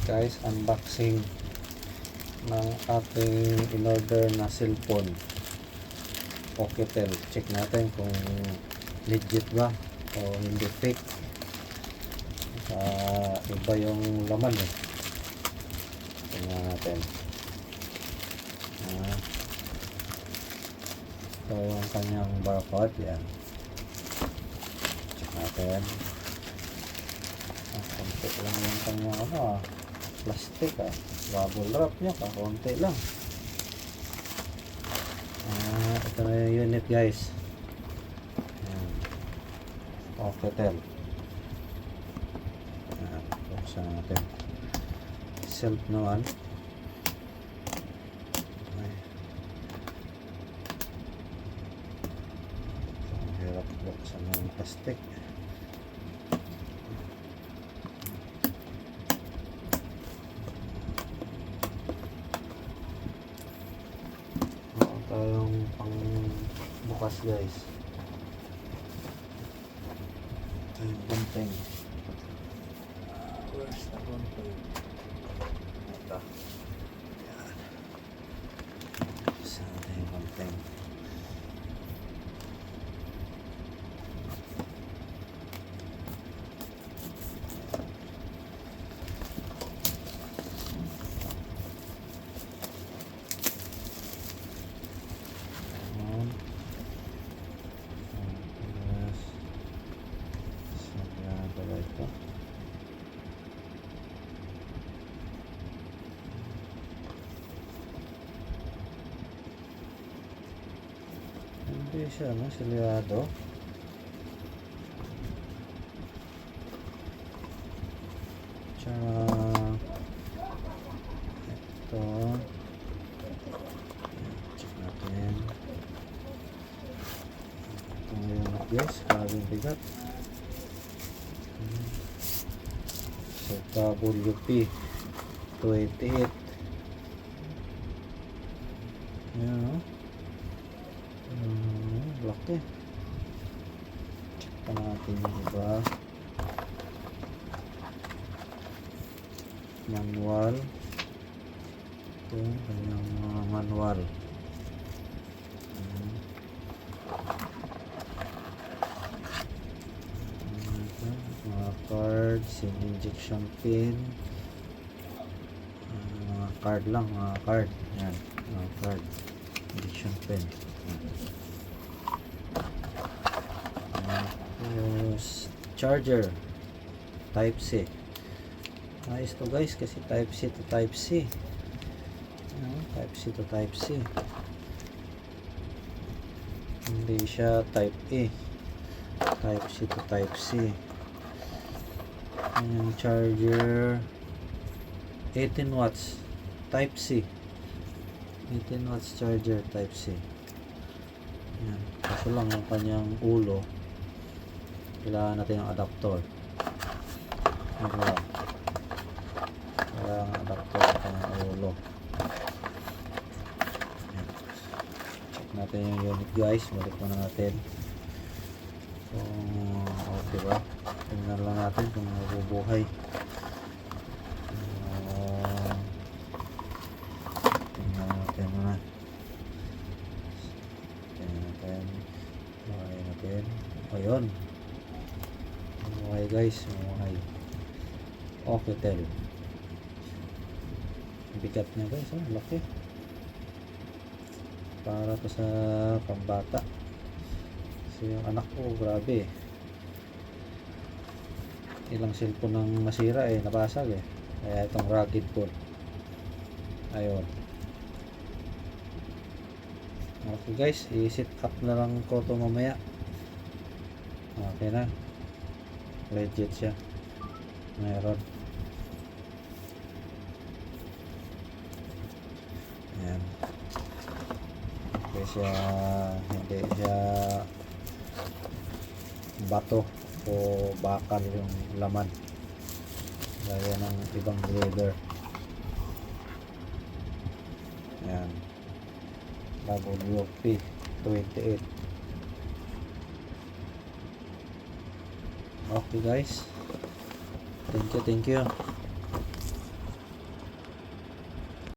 Guys, unboxing ng ating in-order na cellphone Poketel. Check natin kung legit ba o hindi, fake. Iba yung laman eh. Tingnan natin. Ito yung kanyang barcode. Yan, check natin. Konti lang yung kanyang plastic bubble wrap nya, konti lang. Ito na yung unit guys. Poketel. Buksan natin. Self naman. Ang hirap buksan ng plastic. Tayong pang bukas guys. Ito yung gunting. Where's the gunting? Ito. Yan. Isa natin yung gunting. Hindi siya silyado. Tsaka ito, check natin. Ito yung guys, karabing bigat. So WP 28. Ayan laki. Check pa natin yung iba. Manual. Ito yung kanyang manual. Mga cards, injection pin, mga card lang, mga card. Yan, mga card, injection pin. Charger type C. Ayos to guys kasi type C to type C. Type C to type C. Hindi siya type A. Type C to type C. Yung charger 18 watts type C. 18 watts charger type C. Yan. Kaso lang yung kanyang ulo, kailangan natin ng adapter. Kailangan adapter sa kanyang ulo. Yan. Check natin yung unit guys. Balik muna natin kung okay ba. Tingnan lang natin kung mabubuhay. Tingnan natin muna. Ayun, mamuhay guys, mamuhay. Poketel. Bigat niya guys, laki. Para pa sa pambata. Kasi yung anak ko, grabe. Ilang cellphone nang nasira napasag Kaya itong rugged phone. Ayun. Okay guys, i-set up na lang ko ito mamaya. Okay na. Legit siya. Meron. Ayan. Hindi siya bato o bakal yung laman. Gaya ng ibang leather. Ayan. WP 28. Okay guys, thank you